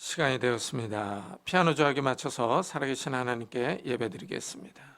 시간이 되었습니다. 피아노 조각에 맞춰서 살아계신 하나님께 예배드리겠습니다.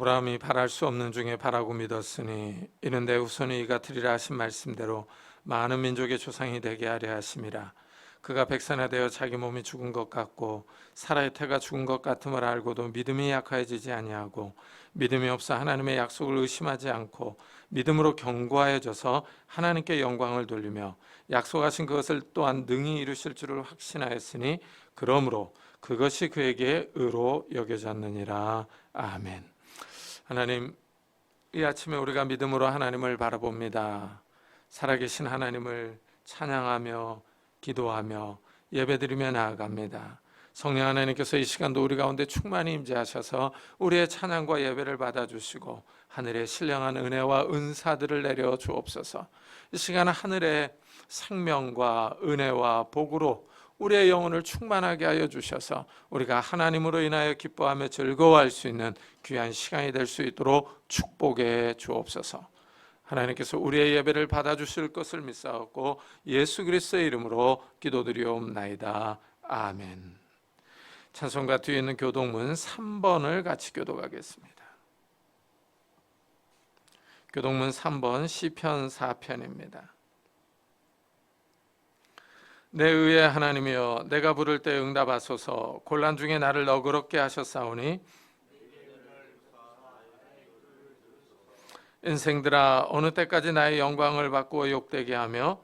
아브라함이 바랄 수 없는 중에 바라고 믿었으니 이는 내 후손이 이 같으리라 하신 말씀대로 많은 민족의 조상이 되게 하려 하심이라. 그가 백선화되어 자기 몸이 죽은 것 같고 사라의 태가 죽은 것 같음을 알고도 믿음이 약화해지지 아니하고 믿음이 없어 하나님의 약속을 의심하지 않고 믿음으로 견고하여져서 하나님께 영광을 돌리며 약속하신 그것을 또한 능히 이루실 줄을 확신하였으니 그러므로 그것이 그에게 의로 여겨졌느니라. 아멘. 하나님, 이 아침에 우리가 믿음으로 하나님을 바라봅니다. 살아계신 하나님을 찬양하며 기도하며 예배드리며 나아갑니다. 성령 하나님께서 이 시간도 우리 가운데 충만히 임재하셔서 우리의 찬양과 예배를 받아주시고 하늘의 신령한 은혜와 은사들을 내려 주옵소서. 이 시간은 하늘의 생명과 은혜와 복으로 우리의 영혼을 충만하게 하여 주셔서 우리가 하나님으로 인하여 기뻐하며 즐거워할 수 있는 귀한 시간이 될 수 있도록 축복해 주옵소서. 하나님께서 우리의 예배를 받아주실 것을 믿사옵고 예수 그리스도의 이름으로 기도드리옵나이다. 아멘. 찬송가 뒤에 있는 교동문 3번을 같이 교독하겠습니다. 교동문 3번 시편 4편입니다. 내 의의 하나님이여, 내가 부를 때 응답하소서. 곤란 중에 나를 너그럽게 하셨사오니 인생들아, 어느 때까지 나의 영광을 받고 욕되게 하며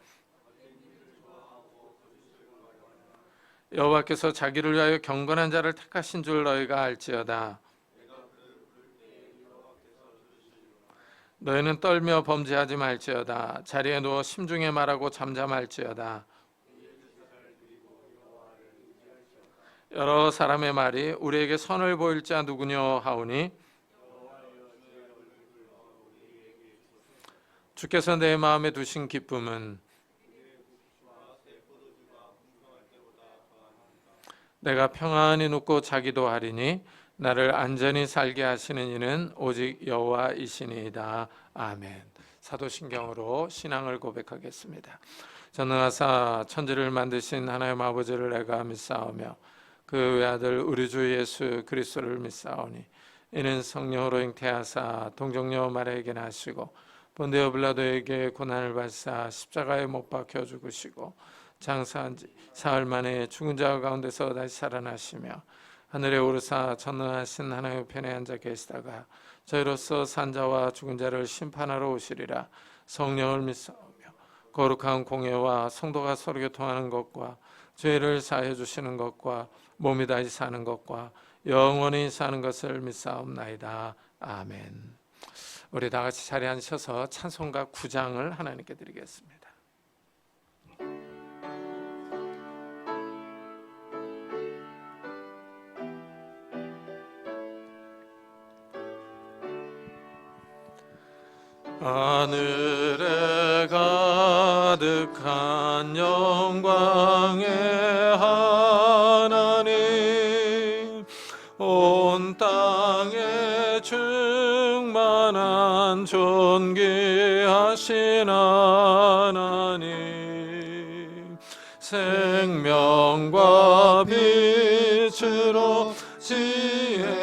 여호와께서 자기를 위하여 경건한 자를 택하신 줄 너희가 알지어다. 너희는 떨며 범죄하지 말지어다. 자리에 누워 심중에 말하고 잠잠할지어다. 여러 사람의 말이 우리에게 선을 보일 자 누구뇨 하오니 주께서 내 마음에 두신 기쁨은 내가 평안히 눕고 자기도 하리니 나를 안전히 살게 하시는 이는 오직 여호와이시니이다. 아멘. 사도신경으로 신앙을 고백하겠습니다. 전능하사 천지를 만드신 하나님 아버지를 내가 믿사오며 그 외아들 우리 주 예수 그리스도를 믿사오니 이는 성령으로 잉태하사 동정녀 마리아에게 나시고 본디오 빌라도에게 고난을 받사 십자가에 못 박혀 죽으시고 장사한 지 사흘 만에 죽은 자 가운데서 다시 살아나시며 하늘에 오르사 전능하신 하나님의 편에 앉아 계시다가 저희로서 산 자와 죽은 자를 심판하러 오시리라. 성령을 믿사오며 거룩한 공예와 성도가 서로 교통하는 것과 죄를 사해 주시는 것과 몸이 다시 사는 것과 영원히 사는 것을 믿사옵나이다. 아멘. 우리 다 같이 자리에 앉으셔서 찬송가 9장을 하나님께 드리겠습니다. 하늘에 가득한 영광의 하나님, 온 땅에 충만한 존귀하신 하나님, 생명과 빛으로 지혜와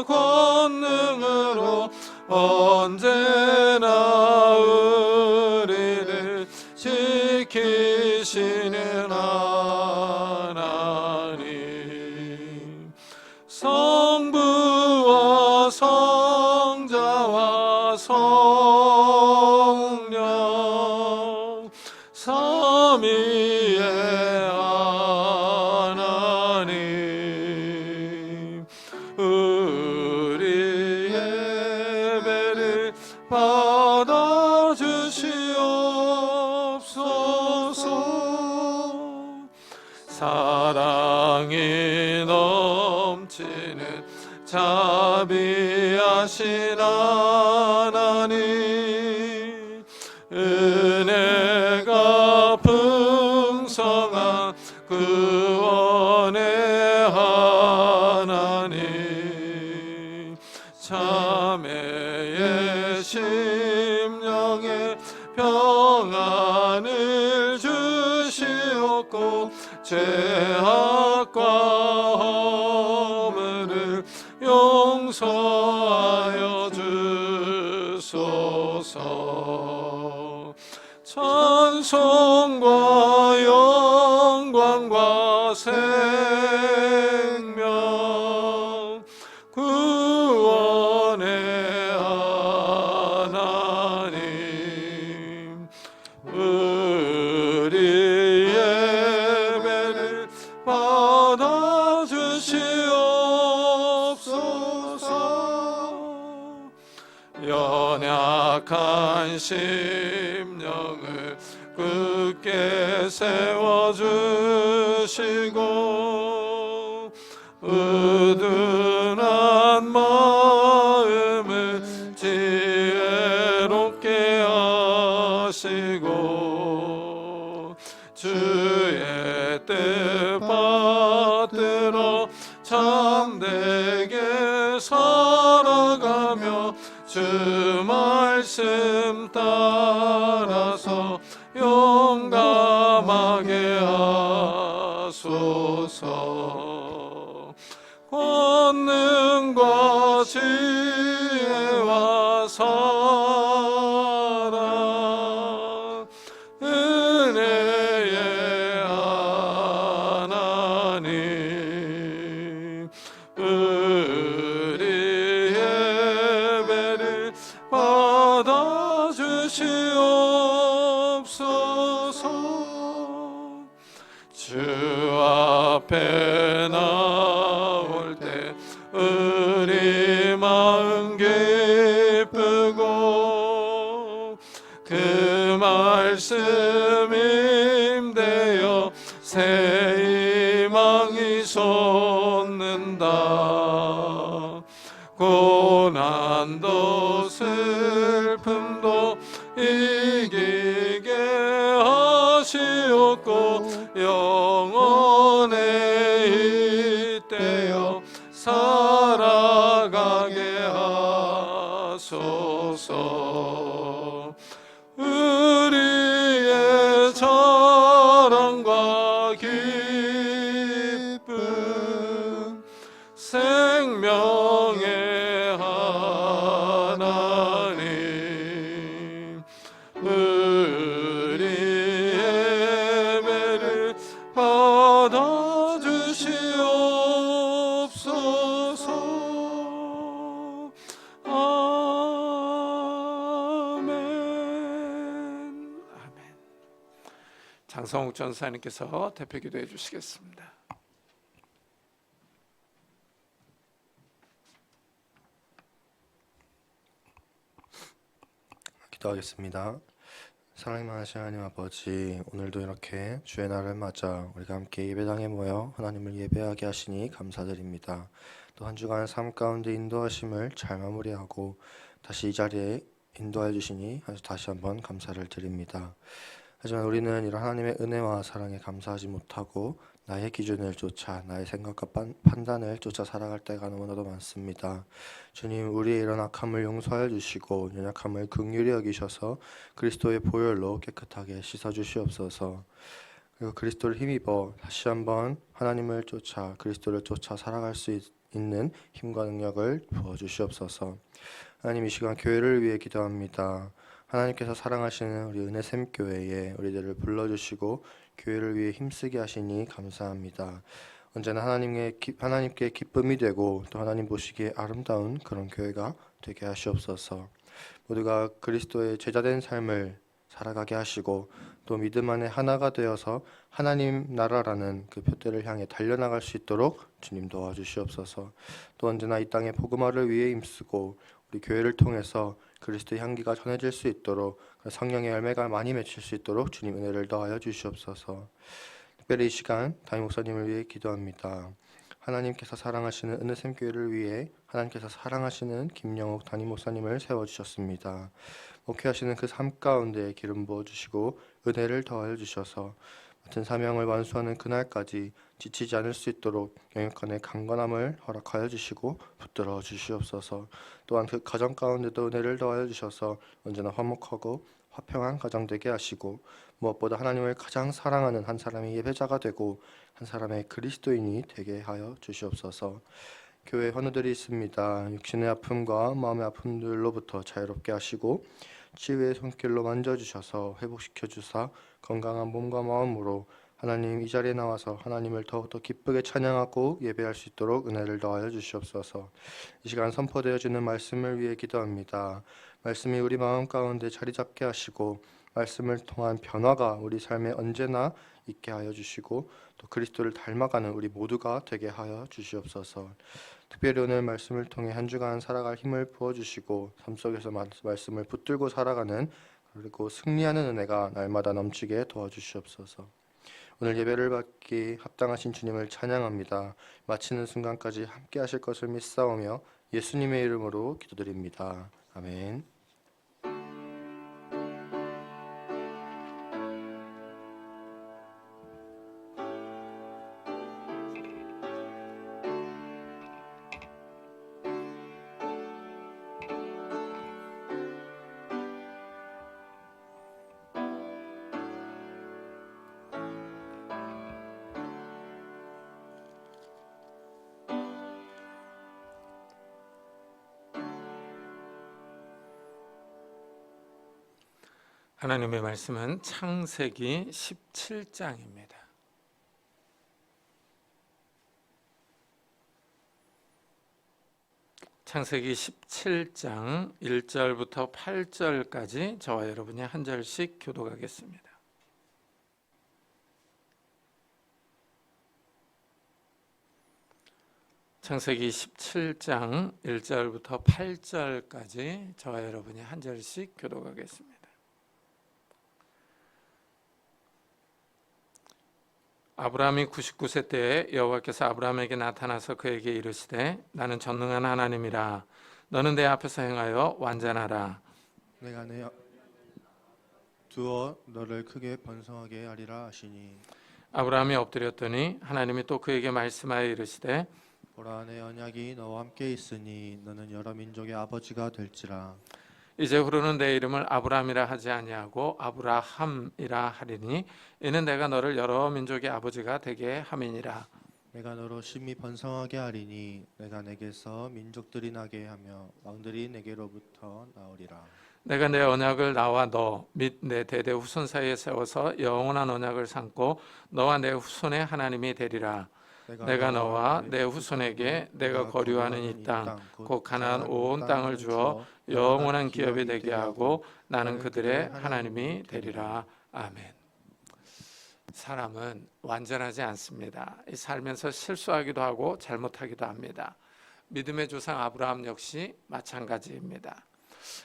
권능으로 언제나 우리를 지키시는 하나님, 성부와 성자와 성령 삼위의 하나님, 사랑이 넘치는 자비하신 하나님, 은혜가 풍성한 구원의 하나님, 자매의 심령에 평안을 주시옵고 죄악과 허물을 용서하여 주소서. 찬송과 영광과 생명 구원의 하나님, 우리 예배를 받아주시옵소서. 연약한 심령을 굳게 세워주시고 의둔한 마음을 지혜롭게 하시고 주의 뜻 받들어 참되게 살아가며 주 말씀 따라서 용감하게 하소서. 권능과 지혜와 사랑 은혜의 하나님, 우리 예배를 받아주시옵소서. 주 앞에 나올 때 우리 마음 기쁘고 그 말씀 임대어 새 희망이 솟는다. 고난도 슬픔도 이기게 하시옵고 영원에 이때여 살아가게 하소서. 우리의 자랑과 기쁨 생명의 하나님, 우리 예배를 받아주시옵소서. 아멘. 아멘. 장성욱 전사님께서 대표 기도해 주시겠습니다. 기도하겠습니다. 사랑이 많으신 하나님 아버지, 오늘도 이렇게 주의 날을 맞아 우리가 함께 예배당에 모여 하나님을 예배하게 하시니 감사드립니다. 또 한 주간 삶 가운데 인도하심을 잘 마무리하고 다시 이 자리에 인도해 주시니 다시 한번 감사를 드립니다. 하지만 우리는 이런 하나님의 은혜와 사랑에 감사하지 못하고 나의 기준을 쫓아 나의 생각과 판단을 쫓아 살아갈 때가 너무나도 많습니다. 주님, 우리의 이런 악함을 용서하여 주시고 연약함을 긍휼히 여기셔서 그리스도의 보혈로 깨끗하게 씻어 주시옵소서. 그리고 그리스도를 힘입어 다시 한번 하나님을 쫓아 그리스도를 쫓아 살아갈 수 있는 힘과 능력을 부어 주시옵소서. 하나님, 이 시간 교회를 위해 기도합니다. 하나님께서 사랑하시는 우리 은혜샘 교회에 우리들을 불러주시고 교회를 위해 힘쓰게 하시니 감사합니다. 언제나 하나님께 기쁨이 되고 또 하나님 보시기에 아름다운 그런 교회가 되게 하시옵소서. 모두가 그리스도의 제자된 삶을 살아가게 하시고 또 믿음 안에 하나가 되어서 하나님 나라라는 그 표대를 향해 달려나갈 수 있도록 주님 도와주시옵소서. 또 언제나 이 땅의 복음화를 위해 힘쓰고 우리 교회를 통해서 그리스도의 향기가 전해질 수 있도록 성령의 열매가 많이 맺힐 수 있도록 주님 은혜를 더하여 주시옵소서. 특별히 이 시간 담임 목사님을 위해 기도합니다. 하나님께서 사랑하시는 은혜샘 교회를 위해 하나님께서 사랑하시는 김영욱 담임 목사님을 세워주셨습니다. 목회하시는 그 삶 가운데 기름 부어주시고 은혜를 더하여 주셔서 맡은 사명을 완수하는 그날까지 지치지 않을 수 있도록 영육간의 강건함을 허락하여 주시고 붙들어 주시옵소서. 또한 그 가정 가운데도 은혜를 더하여 주셔서 언제나 화목하고 화평한 가정 되게 하시고 무엇보다 하나님을 가장 사랑하는 한 사람의 예배자가 되고 한 사람의 그리스도인이 되게 하여 주시옵소서. 교회 헌우들이 있습니다. 육신의 아픔과 마음의 아픔들로부터 자유롭게 하시고 치유의 손길로 만져주셔서 회복시켜 주사 건강한 몸과 마음으로 하나님 이 자리에 나와서 하나님을 더욱더 기쁘게 찬양하고 예배할 수 있도록 은혜를 더하여 주시옵소서. 이 시간 선포되어지는 말씀을 위해 기도합니다. 말씀이 우리 마음 가운데 자리 잡게 하시고 말씀을 통한 변화가 우리 삶에 언제나 있게 하여 주시고 또 그리스도를 닮아가는 우리 모두가 되게 하여 주시옵소서. 특별히 오늘 말씀을 통해 한 주간 살아갈 힘을 부어주시고 삶 속에서 말씀을 붙들고 살아가는 그리고 승리하는 은혜가 날마다 넘치게 도와주시옵소서. 오늘 예배를 받기 합당하신 주님을 찬양합니다. 마치는 순간까지 함께 하실 것을 믿사오며 예수님의 이름으로 기도드립니다. 아멘. 하나님의 말씀은 창세기 17장입니다. 창세기 17장 1절부터 8절까지 저와 여러분이 한 절씩 교독하겠습니다. 창세기 17장 1절부터 8절까지 저와 여러분이 한 절씩 교독하겠습니다. 아브라함이 99세 때에 여호와께서 아브라함에게 나타나서 그에게 이르시되 나는 전능한 하나님이라 너는 내 앞에서 행하여 완전하라. 내가 내 두어 너를 크게 번성하게 하리라 하시니 아브라함이 엎드렸더니 하나님이 또 그에게 말씀하여 이르시되 보라 내 언약이 너와 함께 있으니 너는 여러 민족의 아버지가 될지라. 이제 후로는 내 이름을 아브라함이라 하지 아니하고 아브라함이라 하리니 이는 내가 너를 여러 민족의 아버지가 되게 함이니라. 내가 너로 심히 번성하게 하리니 내가 내게서 민족들이 나게 하며 왕들이 내게로부터 나오리라. 내가 내 언약을 나와 너 및 내 대대 후손 사이에 세워서 영원한 언약을 삼고 너와 내 후손의 하나님이 되리라. 내가 너와 내 후손에게 내가 거류하는 이 땅 곧 가나안 온 땅을 주어 영원한 기업이 되게 하고 나는 그들의 하나님이 되리라. 아멘. 사람은 완전하지 않습니다. 살면서 실수하기도 하고 잘못하기도 합니다. 믿음의 조상 아브라함 역시 마찬가지입니다.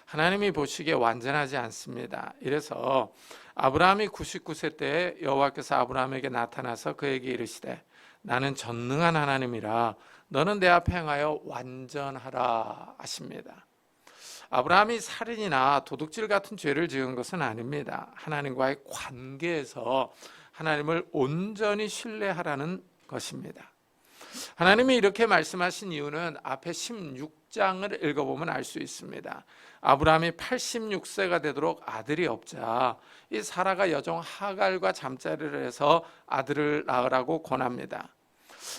하나님이 보시기에 완전하지 않습니다. 이래서 아브라함이 99세 때에 여호와께서 아브라함에게 나타나서 그에게 이르시되 나는 전능한 하나님이라 너는 내 앞에 행하여 완전하라 하십니다. 아브라함이 살인이나 도둑질 같은 죄를 지은 것은 아닙니다. 하나님과의 관계에서 하나님을 온전히 신뢰하라는 것입니다. 하나님이 이렇게 말씀하신 이유는 앞에 16장을 읽어보면 알 수 있습니다. 아브라함이 86세가 되도록 아들이 없자 이 사라가 여종 하갈과 잠자리를 해서 아들을 낳으라고 권합니다.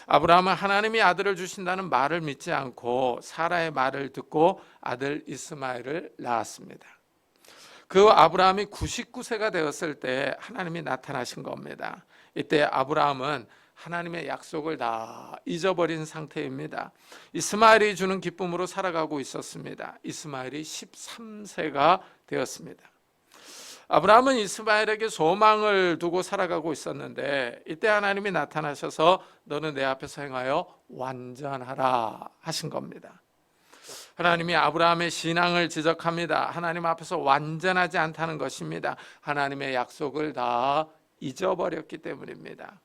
아브라함은 하나님이 아들을 주신다는 말을 믿지 않고 사라의 말을 듣고 아들 이스마엘을 낳았습니다. 그 아브라함이 99세가 되었을 때 하나님이 나타나신 겁니다. 이때 아브라함은 하나님의 약속을 다 잊어버린 상태입니다. 이스마엘이 주는 기쁨으로 살아가고 있었습니다. 이스마엘이 13세가 되었습니다. 아브라함은 이스마엘에게 소망을 두고 살아가고 있었는데 이때 하나님이 나타나셔서 너는 내 앞에서 행하여 완전하라 하신 겁니다. 하나님이 아브라함의 신앙을 지적합니다. 하나님 앞에서 완전하지 않다는 것입니다. 하나님의 약속을 다 잊어버렸기 때문입니다.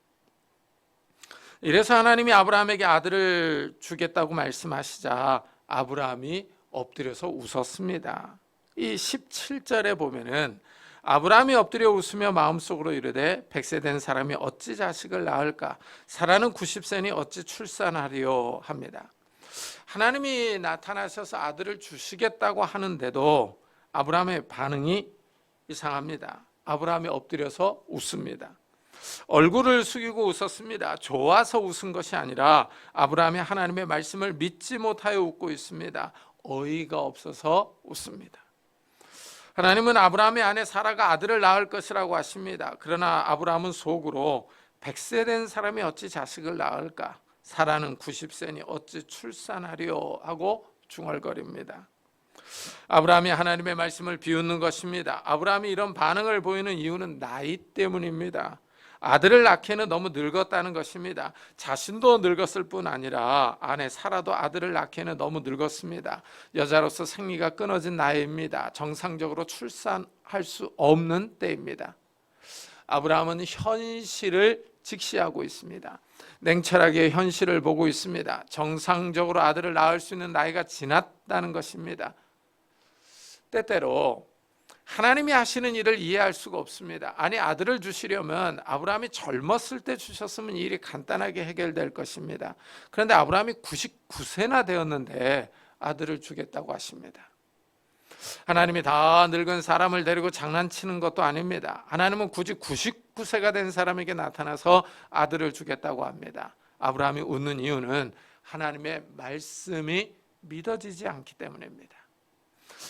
이래서 하나님이 아브라함에게 아들을 주겠다고 말씀하시자 아브라함이 엎드려서 웃었습니다. 이 17절에 보면은 아브라함이 엎드려 웃으며 마음속으로 이르되 100세 된 사람이 어찌 자식을 낳을까? 사라는 90세니 어찌 출산하리요 합니다. 하나님이 나타나셔서 아들을 주시겠다고 하는데도 아브라함의 반응이 이상합니다. 아브라함이 엎드려서 웃습니다. 얼굴을 숙이고 웃었습니다. 좋아서 웃은 것이 아니라 아브라함이 하나님의 말씀을 믿지 못하여 웃고 있습니다. 어이가 없어서 웃습니다. 하나님은 아브라함의 아내 사라가 아들을 낳을 것이라고 하십니다. 그러나 아브라함은 속으로 100세 된 사람이 어찌 자식을 낳을까? 사라는 90세니 어찌 출산하리요 하고 중얼거립니다. 아브라함이 하나님의 말씀을 비웃는 것입니다. 아브라함이 이런 반응을 보이는 이유는 나이 때문입니다. 아들을 낳기에는 너무 늙었다는 것입니다. 자신도 늙었을 뿐 아니라 아내 사라도 아들을 낳기에는 너무 늙었습니다. 여자로서 생리가 끊어진 나이입니다. 정상적으로 출산할 수 없는 때입니다. 아브라함은 현실을 직시하고 있습니다. 냉철하게 현실을 보고 있습니다. 정상적으로 아들을 낳을 수 있는 나이가 지났다는 것입니다. 때때로 하나님이 하시는 일을 이해할 수가 없습니다. 아니, 아들을 주시려면 아브라함이 젊었을 때 주셨으면 일이 간단하게 해결될 것입니다. 그런데 아브라함이 99세나 되었는데 아들을 주겠다고 하십니다. 하나님이 다 늙은 사람을 데리고 장난치는 것도 아닙니다. 하나님은 굳이 99세가 된 사람에게 나타나서 아들을 주겠다고 합니다. 아브라함이 웃는 이유는 하나님의 말씀이 믿어지지 않기 때문입니다.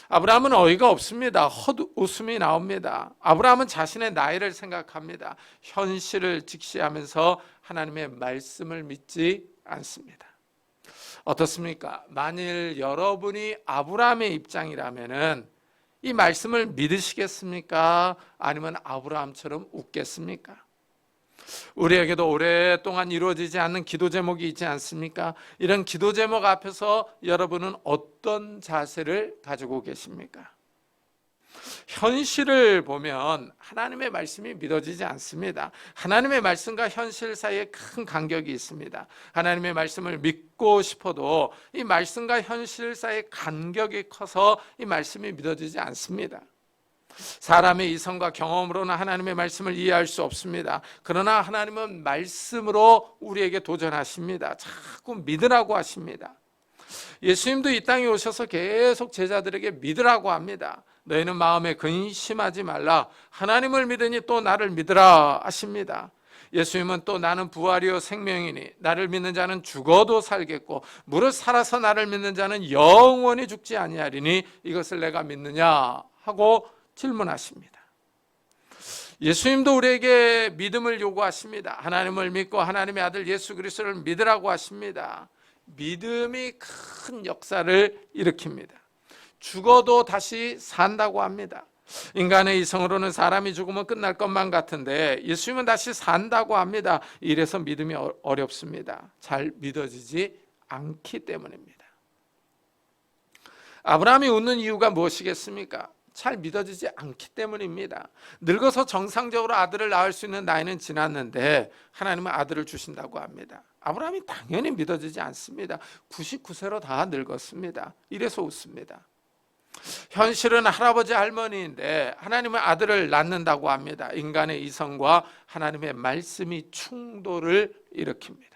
아브라함은 어이가 없습니다. 헛웃음이 나옵니다. 아브라함은 자신의 나이를 생각합니다. 현실을 직시하면서 하나님의 말씀을 믿지 않습니다. 어떻습니까? 만일 여러분이 아브라함의 입장이라면은 이 말씀을 믿으시겠습니까? 아니면 아브라함처럼 웃겠습니까? 우리에게도 오랫동안 이루어지지 않는 기도 제목이 있지 않습니까? 이런 기도 제목 앞에서 여러분은 어떤 자세를 가지고 계십니까? 현실을 보면 하나님의 말씀이 믿어지지 않습니다. 하나님의 말씀과 현실 사이에 큰 간격이 있습니다. 하나님의 말씀을 믿고 싶어도 이 말씀과 현실 사이에 간격이 커서 이 말씀이 믿어지지 않습니다. 사람의 이성과 경험으로는 하나님의 말씀을 이해할 수 없습니다. 그러나 하나님은 말씀으로 우리에게 도전하십니다. 자꾸 믿으라고 하십니다. 예수님도 이 땅에 오셔서 계속 제자들에게 믿으라고 합니다. 너희는 마음에 근심하지 말라. 하나님을 믿으니 또 나를 믿으라 하십니다. 예수님은 또 나는 부활이요 생명이니 나를 믿는 자는 죽어도 살겠고 무릇 살아서 나를 믿는 자는 영원히 죽지 아니하리니 이것을 내가 믿느냐 하고 질문하십니다. 예수님도 우리에게 믿음을 요구하십니다. 하나님을 믿고 하나님의 아들 예수 그리스도를 믿으라고 하십니다. 믿음이 큰 역사를 일으킵니다. 죽어도 다시 산다고 합니다. 인간의 이성으로는 사람이 죽으면 끝날 것만 같은데 예수님은 다시 산다고 합니다. 이래서 믿음이 어렵습니다. 잘 믿어지지 않기 때문입니다. 아브라함이 웃는 이유가 무엇이겠습니까? 잘 믿어지지 않기 때문입니다. 늙어서 정상적으로 아들을 낳을 수 있는 나이는 지났는데 하나님은 아들을 주신다고 합니다. 아브라함이 당연히 믿어지지 않습니다. 99세로 다 늙었습니다. 이래서 웃습니다. 현실은 할아버지 할머니인데 하나님은 아들을 낳는다고 합니다. 인간의 이성과 하나님의 말씀이 충돌을 일으킵니다.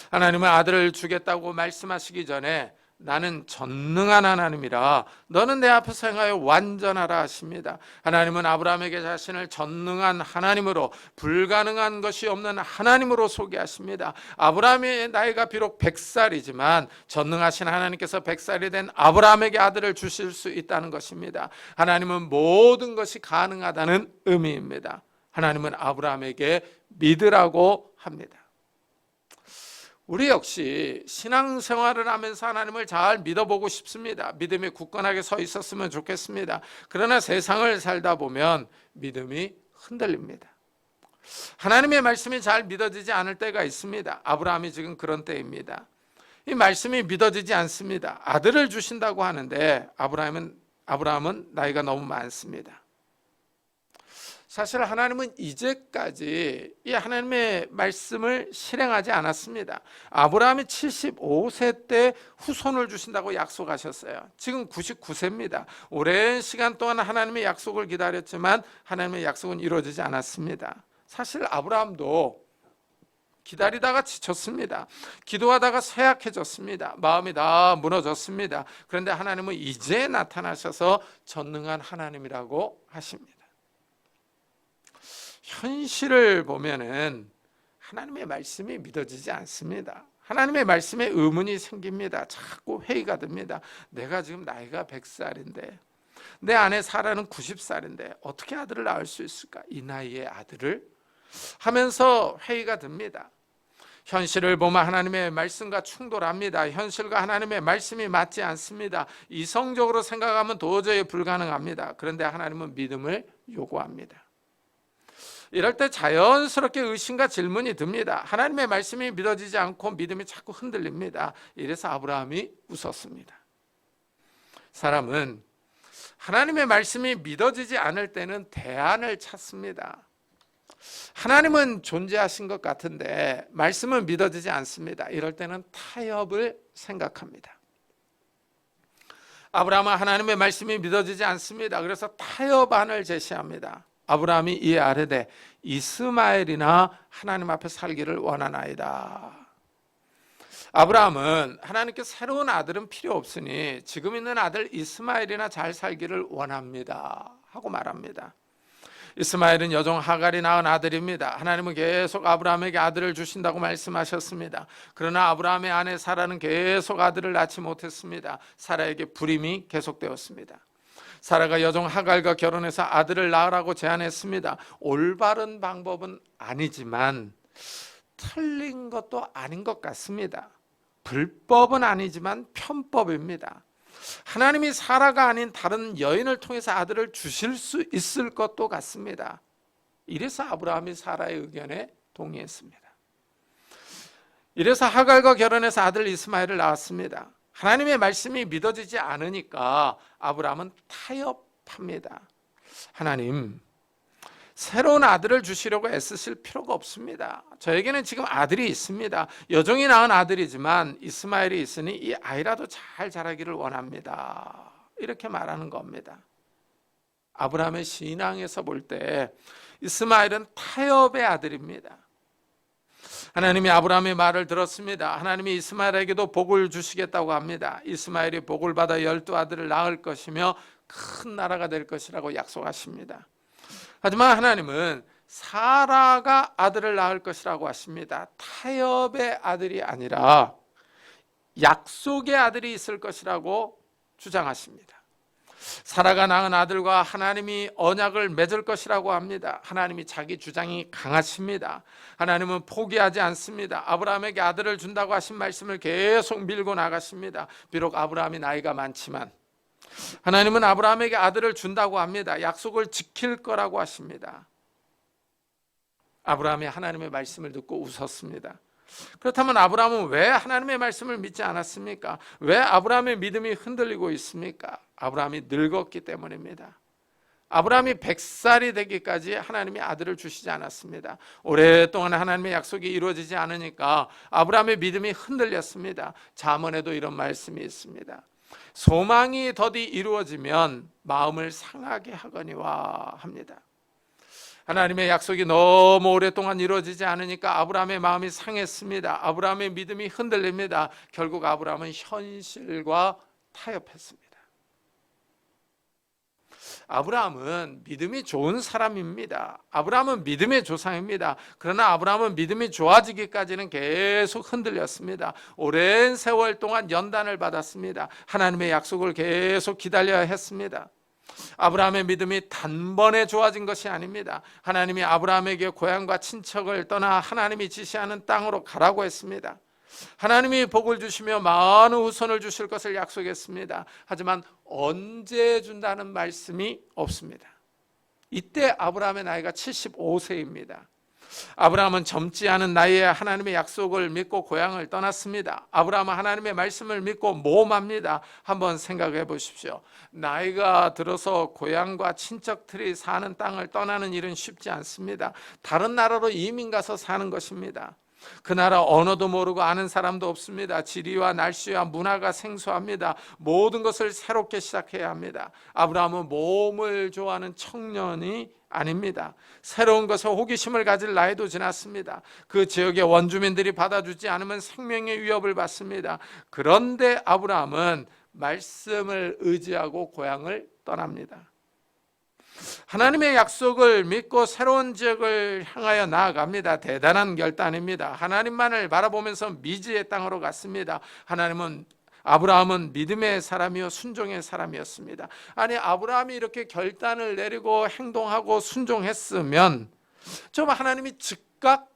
하나님은 아들을 주겠다고 말씀하시기 전에 나는 전능한 하나님이라 너는 내 앞에서 행하여 완전하라 하십니다. 하나님은 아브라함에게 자신을 전능한 하나님으로 불가능한 것이 없는 하나님으로 소개하십니다. 아브라함의 나이가 비록 100살이지만 전능하신 하나님께서 100살이 된 아브라함에게 아들을 주실 수 있다는 것입니다. 하나님은 모든 것이 가능하다는 의미입니다. 하나님은 아브라함에게 믿으라고 합니다. 우리 역시 신앙생활을 하면서 하나님을 잘 믿어보고 싶습니다. 믿음이 굳건하게 서 있었으면 좋겠습니다. 그러나 세상을 살다 보면 믿음이 흔들립니다. 하나님의 말씀이 잘 믿어지지 않을 때가 있습니다. 아브라함이 지금 그런 때입니다. 이 말씀이 믿어지지 않습니다. 아들을 주신다고 하는데 아브라함은 나이가 너무 많습니다. 사실 하나님은 이제까지 이 하나님의 말씀을 실행하지 않았습니다. 아브라함이 75세 때 후손을 주신다고 약속하셨어요. 지금 99세입니다. 오랜 시간 동안 하나님의 약속을 기다렸지만 하나님의 약속은 이루어지지 않았습니다. 사실 아브라함도 기다리다가 지쳤습니다. 기도하다가 쇠약해졌습니다. 마음이 다 무너졌습니다. 그런데 하나님은 이제 나타나셔서 전능한 하나님이라고 하십니다. 현실을 보면은 하나님의 말씀이 믿어지지 않습니다. 하나님의 말씀에 의문이 생깁니다. 자꾸 회의가 듭니다. 내가 지금 나이가 100살인데 내 아내 사라는 90살인데 어떻게 아들을 낳을 수 있을까? 이 나이에 아들을? 하면서 회의가 듭니다. 현실을 보면 하나님의 말씀과 충돌합니다. 현실과 하나님의 말씀이 맞지 않습니다. 이성적으로 생각하면 도저히 불가능합니다. 그런데 하나님은 믿음을 요구합니다. 이럴 때 자연스럽게 의심과 질문이 듭니다. 하나님의 말씀이 믿어지지 않고 믿음이 자꾸 흔들립니다. 이래서 아브라함이 웃었습니다. 사람은 하나님의 말씀이 믿어지지 않을 때는 대안을 찾습니다. 하나님은 존재하신 것 같은데 말씀은 믿어지지 않습니다. 이럴 때는 타협을 생각합니다. 아브라함은 하나님의 말씀이 믿어지지 않습니다. 그래서 타협안을 제시합니다. 아브라함이 이에 아뢰되 이스마엘이나 하나님 앞에 살기를 원하나이다. 아브라함은 하나님께 새로운 아들은 필요 없으니 지금 있는 아들 이스마엘이나 잘 살기를 원합니다 하고 말합니다. 이스마엘은 여종 하갈이 낳은 아들입니다. 하나님은 계속 아브라함에게 아들을 주신다고 말씀하셨습니다. 그러나 아브라함의 아내 사라는 계속 아들을 낳지 못했습니다. 사라에게 불임이 계속되었습니다. 사라가 여종 하갈과 결혼해서 아들을 낳으라고 제안했습니다. 올바른 방법은 아니지만 틀린 것도 아닌 것 같습니다. 불법은 아니지만 편법입니다. 하나님이 사라가 아닌 다른 여인을 통해서 아들을 주실 수 있을 것도 같습니다. 이래서 아브라함이 사라의 의견에 동의했습니다. 이래서 하갈과 결혼해서 아들 이스마엘을 낳았습니다. 하나님의 말씀이 믿어지지 않으니까 아브라함은 타협합니다. 하나님, 새로운 아들을 주시려고 애쓰실 필요가 없습니다. 저에게는 지금 아들이 있습니다. 여종이 낳은 아들이지만 이스마엘이 있으니 이 아이라도 잘 자라기를 원합니다. 이렇게 말하는 겁니다. 아브라함의 신앙에서 볼 때 이스마엘은 타협의 아들입니다. 하나님이 아브라함의 말을 들었습니다. 하나님이 이스마엘에게도 복을 주시겠다고 합니다. 이스마엘이 복을 받아 12아들을 낳을 것이며 큰 나라가 될 것이라고 약속하십니다. 하지만 하나님은 사라가 아들을 낳을 것이라고 하십니다. 타협의 아들이 아니라 약속의 아들이 있을 것이라고 주장하십니다. 사라가 낳은 아들과 하나님이 언약을 맺을 것이라고 합니다. 하나님이 자기 주장이 강하십니다. 하나님은 포기하지 않습니다. 아브라함에게 아들을 준다고 하신 말씀을 계속 밀고 나가십니다. 비록 아브라함이 나이가 많지만 하나님은 아브라함에게 아들을 준다고 합니다. 약속을 지킬 거라고 하십니다. 아브라함이 하나님의 말씀을 듣고 웃었습니다. 그렇다면 아브라함은 왜 하나님의 말씀을 믿지 않았습니까? 왜 아브라함의 믿음이 흔들리고 있습니까? 아브라함이 늙었기 때문입니다. 아브라함이 100살이 되기까지 하나님이 아들을 주시지 않았습니다. 오랫동안 하나님의 약속이 이루어지지 않으니까 아브라함의 믿음이 흔들렸습니다. 잠언에도 이런 말씀이 있습니다. 소망이 더디 이루어지면 마음을 상하게 하거니와 합니다. 하나님의 약속이 너무 오랫동안 이루어지지 않으니까 아브라함의 마음이 상했습니다. 아브라함의 믿음이 흔들립니다. 결국 아브라함은 현실과 타협했습니다. 아브라함은 믿음이 좋은 사람입니다. 아브라함은 믿음의 조상입니다. 그러나 아브라함은 믿음이 좋아지기까지는 계속 흔들렸습니다. 오랜 세월 동안 연단을 받았습니다. 하나님의 약속을 계속 기다려야 했습니다. 아브라함의 믿음이 단번에 좋아진 것이 아닙니다. 하나님이 아브라함에게 고향과 친척을 떠나 하나님이 지시하는 땅으로 가라고 했습니다. 하나님이 복을 주시며 많은 후손을 주실 것을 약속했습니다. 하지만 언제 준다는 말씀이 없습니다. 이때 아브라함의 나이가 75세입니다. 아브라함은 젊지 않은 나이에 하나님의 약속을 믿고 고향을 떠났습니다. 아브라함은 하나님의 말씀을 믿고 모험합니다. 한번 생각해 보십시오. 나이가 들어서 고향과 친척들이 사는 땅을 떠나는 일은 쉽지 않습니다. 다른 나라로 이민 가서 사는 것입니다. 그 나라 언어도 모르고 아는 사람도 없습니다. 지리와 날씨와 문화가 생소합니다. 모든 것을 새롭게 시작해야 합니다. 아브라함은 모험을 좋아하는 청년이 아닙니다. 새로운 것에 호기심을 가질 나이도 지났습니다. 그 지역의 원주민들이 받아주지 않으면 생명의 위협을 받습니다. 그런데 아브라함은 말씀을 의지하고 고향을 떠납니다. 하나님의 약속을 믿고 새로운 지역을 향하여 나아갑니다. 대단한 결단입니다. 하나님만을 바라보면서 미지의 땅으로 갔습니다. 아브라함은 믿음의 사람이요 순종의 사람이었습니다. 아니, 아브라함이 이렇게 결단을 내리고 행동하고 순종했으면 좀 하나님이 즉각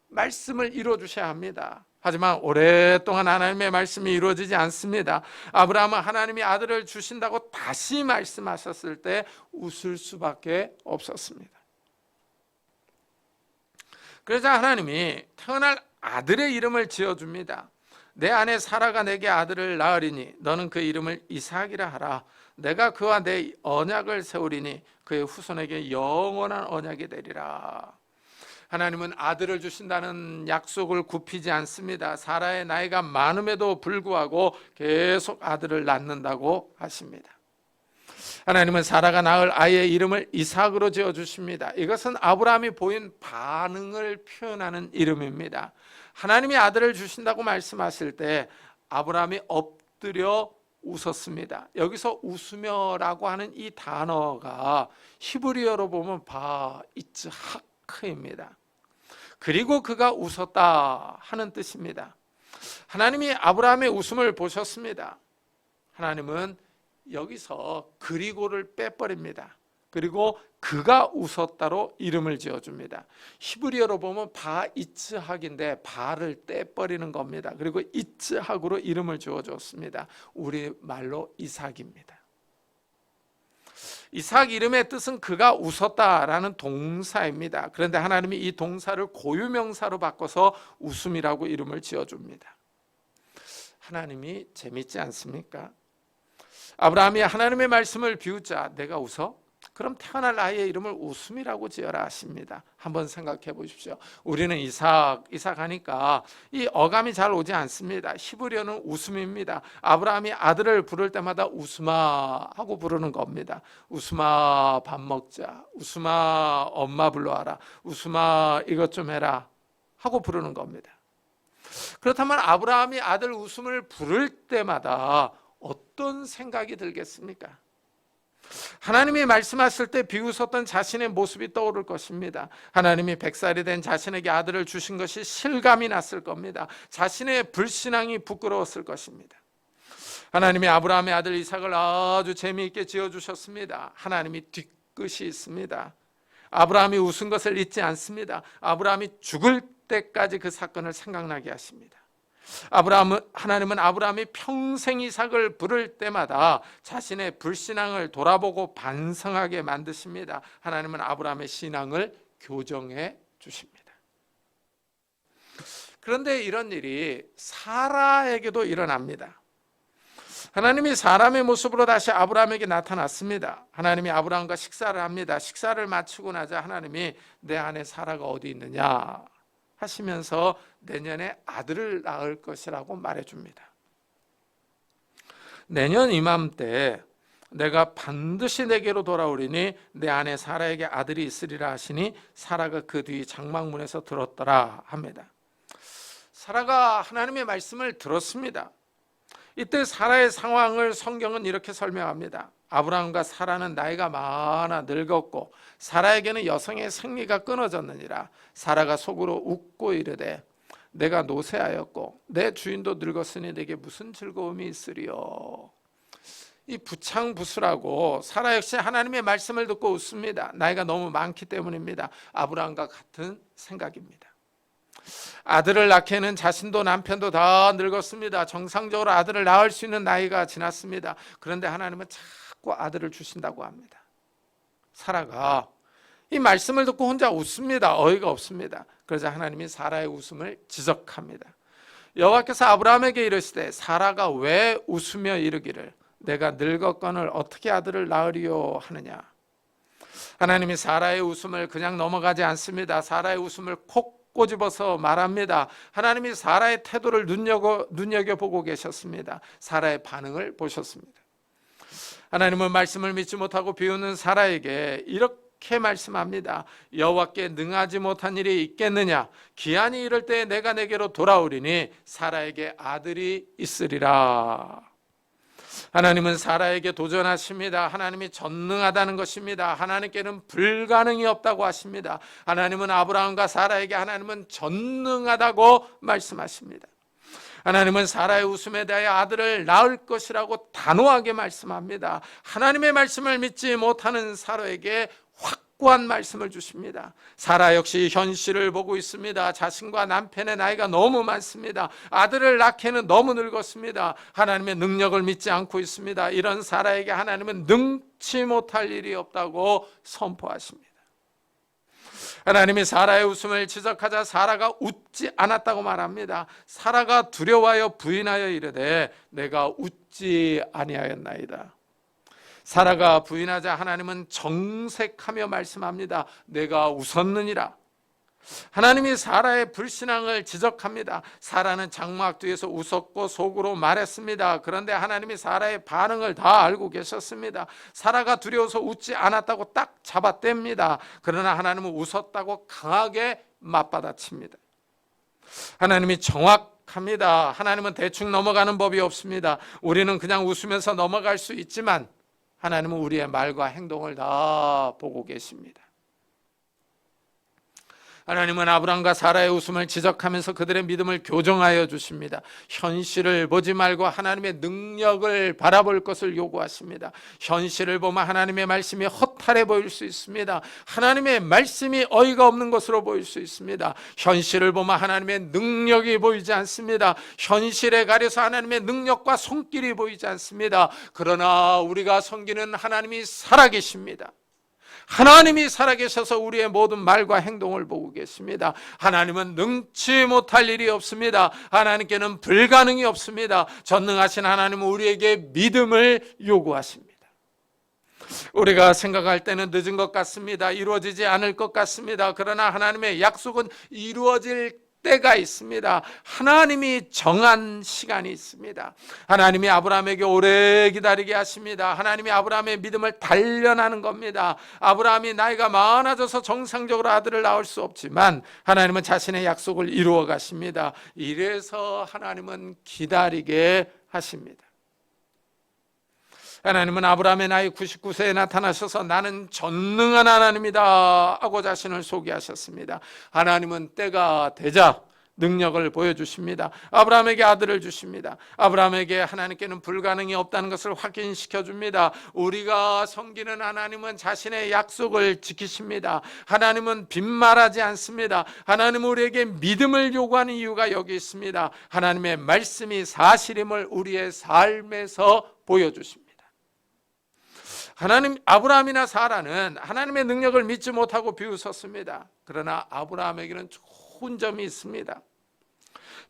말씀을 이루어 주셔야 합니다. 하지만 오랫동안 하나님의 말씀이 이루어지지 않습니다. 아브라함은 하나님이 아들을 주신다고 다시 말씀하셨을 때 웃을 수밖에 없었습니다. 그러자 하나님이 태어날 아들의 이름을 지어줍니다. 내 아내 사라가 내게 아들을 낳으리니 너는 그 이름을 이삭이라 하라. 내가 그와 내 언약을 세우리니 그의 후손에게 영원한 언약이 되리라. 하나님은 아들을 주신다는 약속을 굽히지 않습니다. 사라의 나이가 많음에도 불구하고 계속 아들을 낳는다고 하십니다. 하나님은 사라가 낳을 아이의 이름을 이삭으로 지어주십니다. 이것은 아브라함이 보인 반응을 표현하는 이름입니다. 하나님이 아들을 주신다고 말씀하실 때 아브라함이 엎드려 웃었습니다. 여기서 웃으며라고 하는 이 단어가 히브리어로 보면 바이츠하크입니다. 그리고 그가 웃었다 하는 뜻입니다. 하나님이 아브라함의 웃음을 보셨습니다. 하나님은 여기서 그리고를 빼버립니다. 그리고 그가 웃었다로 이름을 지어줍니다. 히브리어로 보면 바이츠학인데 바를 떼버리는 겁니다. 그리고 이츠학으로 이름을 지어줬습니다. 우리말로 이삭입니다. 이삭 이름의 뜻은 그가 웃었다라는 동사입니다. 그런데 하나님이 이 동사를 고유명사로 바꿔서 웃음이라고 이름을 지어줍니다. 하나님이 재밌지 않습니까? 아브라함이 하나님의 말씀을 비웃자 내가 웃어? 그럼 태어날 아이의 이름을 웃음이라고 지어라 하십니다. 한번 생각해 보십시오. 우리는 이삭 하니까 이 어감이 잘 오지 않습니다. 히브리어는 웃음입니다. 아브라함이 아들을 부를 때마다 웃음아 하고 부르는 겁니다. 웃음아 밥 먹자, 웃음아 엄마 불러와라, 웃음아 이것 좀 해라 하고 부르는 겁니다. 그렇다면 아브라함이 아들 웃음을 부를 때마다 어떤 생각이 들겠습니까? 하나님이 말씀하실 때 비웃었던 자신의 모습이 떠오를 것입니다. 하나님이 100살이 된 자신에게 아들을 주신 것이 실감이 났을 겁니다. 자신의 불신앙이 부끄러웠을 것입니다. 하나님이 아브라함의 아들 이삭을 아주 재미있게 지어주셨습니다. 하나님이 뒤끝이 있습니다. 아브라함이 웃은 것을 잊지 않습니다. 아브라함이 죽을 때까지 그 사건을 생각나게 하십니다. 하나님은 아브라함이 평생 이삭을 부를 때마다 자신의 불신앙을 돌아보고 반성하게 만드십니다. 하나님은 아브라함의 신앙을 교정해 주십니다. 그런데 이런 일이 사라에게도 일어납니다. 하나님이 사람의 모습으로 다시 아브라함에게 나타났습니다. 하나님이 아브라함과 식사를 합니다. 식사를 마치고 나자 하나님이 내 아내 사라가 어디 있느냐 하시면서 내년에 아들을 낳을 것이라고 말해줍니다. 내년 이맘때 내가 반드시 내게로 돌아오리니 내 아내 사라에게 아들이 있으리라 하시니 사라가 그 뒤 장막문에서 들었더라 합니다. 사라가 하나님의 말씀을 들었습니다. 이때 사라의 상황을 성경은 이렇게 설명합니다. 아브라함과 사라는 나이가 많아 늙었고 사라에게는 여성의 생리가 끊어졌느니라. 사라가 속으로 웃고 이르되 내가 노쇠하였고 내 주인도 늙었으니 내게 무슨 즐거움이 있으리요. 이 부창부수라고 사라 역시 하나님의 말씀을 듣고 웃습니다. 나이가 너무 많기 때문입니다. 아브라함과 같은 생각입니다. 아들을 낳기에는 자신도 남편도 다 늙었습니다. 정상적으로 아들을 낳을 수 있는 나이가 지났습니다. 그런데 하나님은 자꾸 아들을 주신다고 합니다. 사라가 이 말씀을 듣고 혼자 웃습니다. 어이가 없습니다. 그러자 하나님이 사라의 웃음을 지적합니다. 여호와께서 아브라함에게 이르시되 사라가 왜 웃으며 이르기를 내가 늙었거늘 어떻게 아들을 낳으리요 하느냐. 하나님이 사라의 웃음을 그냥 넘어가지 않습니다. 사라의 웃음을 콕 꼬집어서 말합니다. 하나님이 사라의 태도를 눈여겨보고 계셨습니다. 사라의 반응을 보셨습니다. 하나님은 말씀을 믿지 못하고 비웃는 사라에게 이렇게 말씀합니다. 여호와께 능하지 못한 일이 있겠느냐. 기한이 이를 때 내가 내게로 돌아오리니 사라에게 아들이 있으리라. 하나님은 사라에게 도전하십니다. 하나님이 전능하다는 것입니다. 하나님께는 불가능이 없다고 하십니다. 하나님은 아브라함과 사라에게 하나님은 전능하다고 말씀하십니다. 하나님은 사라의 웃음에 대하여 아들을 낳을 것이라고 단호하게 말씀합니다. 하나님의 말씀을 믿지 못하는 사라에게 확고한 말씀을 주십니다. 사라 역시 현실을 보고 있습니다. 자신과 남편의 나이가 너무 많습니다. 아들을 낳기에는 너무 늙었습니다. 하나님의 능력을 믿지 않고 있습니다. 이런 사라에게 하나님은 능치 못할 일이 없다고 선포하십니다. 하나님이 사라의 웃음을 지적하자 사라가 웃지 않았다고 말합니다. 사라가 두려워하여 부인하여 이르되 내가 웃지 아니하였나이다. 사라가 부인하자 하나님은 정색하며 말씀합니다. 내가 웃었느니라. 하나님이 사라의 불신앙을 지적합니다. 사라는 장막 뒤에서 웃었고 속으로 말했습니다. 그런데 하나님이 사라의 반응을 다 알고 계셨습니다. 사라가 두려워서 웃지 않았다고 딱 잡아댑니다. 그러나 하나님은 웃었다고 강하게 맞받아칩니다. 하나님이 정확합니다. 하나님은 대충 넘어가는 법이 없습니다. 우리는 그냥 웃으면서 넘어갈 수 있지만 하나님은 우리의 말과 행동을 다 보고 계십니다. 하나님은 아브람과 사라의 웃음을 지적하면서 그들의 믿음을 교정하여 주십니다. 현실을 보지 말고 하나님의 능력을 바라볼 것을 요구하십니다. 현실을 보면 하나님의 말씀이 허탈해 보일 수 있습니다. 하나님의 말씀이 어이가 없는 것으로 보일 수 있습니다. 현실을 보면 하나님의 능력이 보이지 않습니다. 현실에 가려서 하나님의 능력과 손길이 보이지 않습니다. 그러나 우리가 섬기는 하나님이 살아계십니다. 하나님이 살아계셔서 우리의 모든 말과 행동을 보고 계십니다. 하나님은 능치 못할 일이 없습니다. 하나님께는 불가능이 없습니다. 전능하신 하나님은 우리에게 믿음을 요구하십니다. 우리가 생각할 때는 늦은 것 같습니다. 이루어지지 않을 것 같습니다. 그러나 하나님의 약속은 이루어질 때가 있습니다. 하나님이 정한 시간이 있습니다. 하나님이 아브라함에게 오래 기다리게 하십니다. 하나님이 아브라함의 믿음을 단련하는 겁니다. 아브라함이 나이가 많아져서 정상적으로 아들을 낳을 수 없지만 하나님은 자신의 약속을 이루어 가십니다. 이래서 하나님은 기다리게 하십니다. 하나님은 아브라함의 나이 99세에 나타나셔서 나는 전능한 하나님이다 하고 자신을 소개하셨습니다. 하나님은 때가 되자 능력을 보여주십니다. 아브라함에게 아들을 주십니다. 아브라함에게 하나님께는 불가능이 없다는 것을 확인시켜 줍니다. 우리가 섬기는 하나님은 자신의 약속을 지키십니다. 하나님은 빈말하지 않습니다. 하나님은 우리에게 믿음을 요구하는 이유가 여기 있습니다. 하나님의 말씀이 사실임을 우리의 삶에서 보여주십니다. 하나님, 아브라함이나 사라는 하나님의 능력을 믿지 못하고 비웃었습니다. 그러나 아브라함에게는 좋은 점이 있습니다.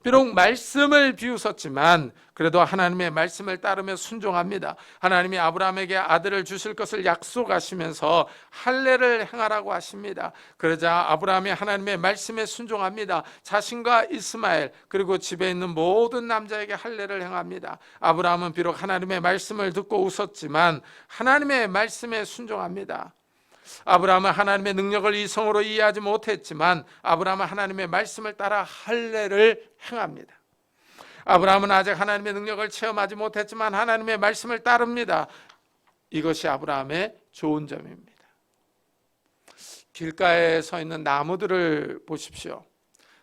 비록 말씀을 비웃었지만 그래도 하나님의 말씀을 따르며 순종합니다. 하나님이 아브라함에게 아들을 주실 것을 약속하시면서 할례를 행하라고 하십니다. 그러자 아브라함이 하나님의 말씀에 순종합니다. 자신과 이스마엘 그리고 집에 있는 모든 남자에게 할례를 행합니다. 아브라함은 비록 하나님의 말씀을 듣고 웃었지만 하나님의 말씀에 순종합니다. 아브라함은 하나님의 능력을 이성으로 이해하지 못했지만 아브라함은 하나님의 말씀을 따라 할례를 행합니다. 아브라함은 아직 하나님의 능력을 체험하지 못했지만 하나님의 말씀을 따릅니다. 이것이 아브라함의 좋은 점입니다. 길가에 서 있는 나무들을 보십시오.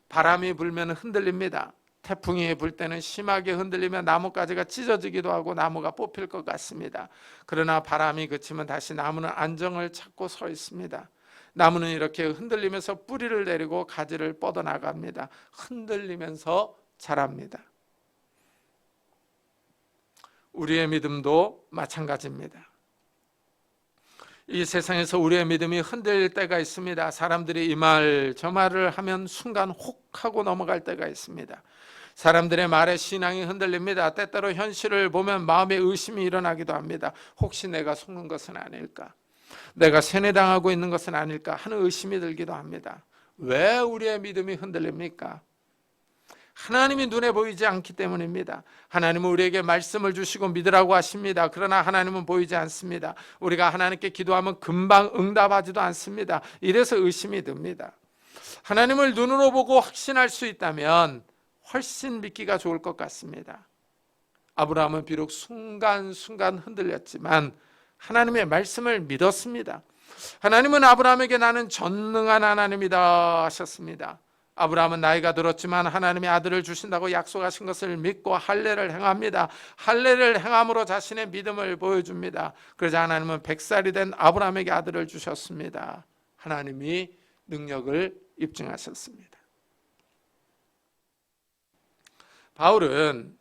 바람이 불면 흔들립니다. 태풍이 불 때는 심하게 흔들리면 나뭇가지가 찢어지기도 하고 나무가 뽑힐 것 같습니다. 그러나 바람이 그치면 다시 나무는 안정을 찾고 서 있습니다. 나무는 이렇게 흔들리면서 뿌리를 내리고 가지를 뻗어나갑니다. 흔들리면서 자랍니다. 우리의 믿음도 마찬가지입니다. 이 세상에서 우리의 믿음이 흔들릴 때가 있습니다. 사람들이 이 말 저 말을 하면 순간 혹 하고 넘어갈 때가 있습니다. 사람들의 말에 신앙이 흔들립니다. 때때로 현실을 보면 마음의 의심이 일어나기도 합니다. 혹시 내가 속는 것은 아닐까? 내가 세뇌당하고 있는 것은 아닐까 하는 의심이 들기도 합니다. 왜 우리의 믿음이 흔들립니까? 하나님이 눈에 보이지 않기 때문입니다. 하나님은 우리에게 말씀을 주시고 믿으라고 하십니다. 그러나 하나님은 보이지 않습니다. 우리가 하나님께 기도하면 금방 응답하지도 않습니다. 이래서 의심이 듭니다. 하나님을 눈으로 보고 확신할 수 있다면 훨씬 믿기가 좋을 것 같습니다. 아브라함은 비록 순간순간 흔들렸지만 하나님의 말씀을 믿었습니다. 하나님은 아브라함에게 나는 전능한 하나님이다 하셨습니다. 아브라함은 나이가 들었지만 하나님의 아들을 주신다고 약속하신 것을 믿고 할례를 행합니다. 할례를 행함으로 자신의 믿음을 보여줍니다. 그러자 하나님은 100살이 된 아브라함에게 아들을 주셨습니다. 하나님이 능력을 입증하셨습니다. 바울은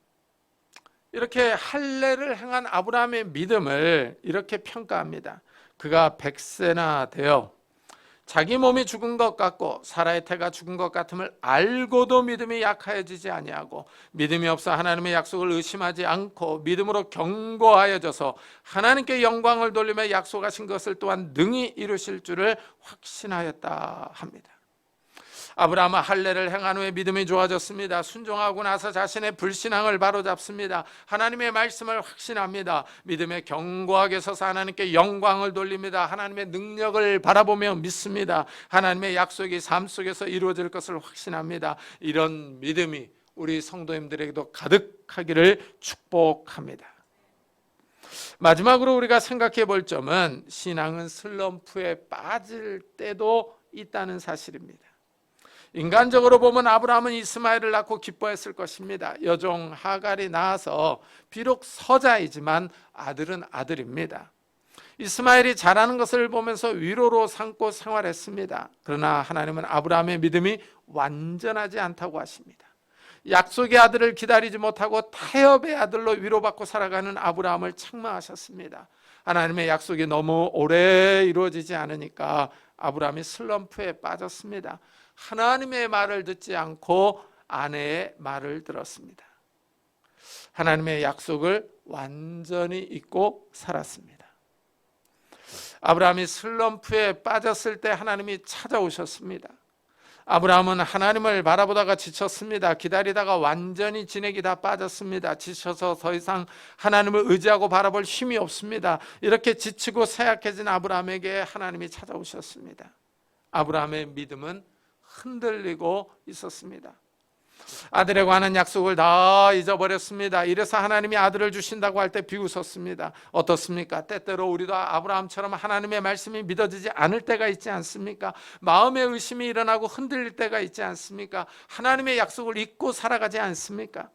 이렇게 할례를 행한 아브라함의 믿음을 이렇게 평가합니다. 그가 100세나 되어 자기 몸이 죽은 것 같고 사라의 태가 죽은 것 같음을 알고도 믿음이 약하여지지 아니하고 믿음이 없어 하나님의 약속을 의심하지 않고 믿음으로 견고하여져서 하나님께 영광을 돌리며 약속하신 것을 또한 능히 이루실 줄을 확신하였다 합니다. 아브라함은 할례를 행한 후에 믿음이 좋아졌습니다. 순종하고 나서 자신의 불신앙을 바로잡습니다. 하나님의 말씀을 확신합니다. 믿음에 견고하게 서서 하나님께 영광을 돌립니다. 하나님의 능력을 바라보며 믿습니다. 하나님의 약속이 삶 속에서 이루어질 것을 확신합니다. 이런 믿음이 우리 성도님들에게도 가득하기를 축복합니다. 마지막으로 우리가 생각해 볼 점은 신앙은 슬럼프에 빠질 때도 있다는 사실입니다. 인간적으로 보면 아브라함은 이스마엘을 낳고 기뻐했을 것입니다. 여종 하갈이 낳아서 비록 서자이지만 아들은 아들입니다. 이스마엘이 자라는 것을 보면서 위로로 삼고 생활했습니다. 그러나 하나님은 아브라함의 믿음이 완전하지 않다고 하십니다. 약속의 아들을 기다리지 못하고 타협의 아들로 위로받고 살아가는 아브라함을 책망하셨습니다. 하나님의 약속이 너무 오래 이루어지지 않으니까 아브라함이 슬럼프에 빠졌습니다. 하나님의 말을 듣지 않고 아내의 말을 들었습니다. 하나님의 약속을 완전히 잊고 살았습니다. 아브라함이 슬럼프에 빠졌을 때 하나님이 찾아오셨습니다. 아브라함은 하나님을 바라보다가 지쳤습니다. 기다리다가 완전히 진액이 다 빠졌습니다. 지쳐서 더 이상 하나님을 의지하고 바라볼 힘이 없습니다. 이렇게 지치고 쇠약해진 아브라함에게 하나님이 찾아오셨습니다. 아브라함의 믿음은 흔들리고 있었습니다. 아들에 관한 약속을 다 잊어버렸습니다. 이래서 하나님이 아들을 주신다고 할 때 비웃었습니다. 어떻습니까? 때때로 우리도 아브라함처럼 하나님의 말씀이 믿어지지 않을 때가 있지 않습니까? 마음의 의심이 일어나고 흔들릴 때가 있지 않습니까? 하나님의 약속을 잊고 살아가지 않습니까?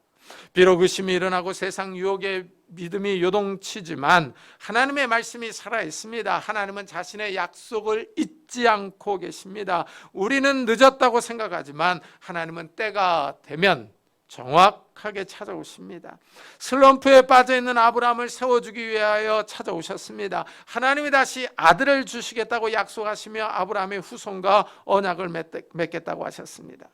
비록 의심이 일어나고 세상 유혹에 믿음이 요동치지만 하나님의 말씀이 살아있습니다. 하나님은 자신의 약속을 잊지 않고 계십니다. 우리는 늦었다고 생각하지만 하나님은 때가 되면 정확하게 찾아오십니다. 슬럼프에 빠져있는 아브라함을 세워주기 위하여 찾아오셨습니다. 하나님이 다시 아들을 주시겠다고 약속하시며 아브라함의 후손과 언약을 맺겠다고 하셨습니다.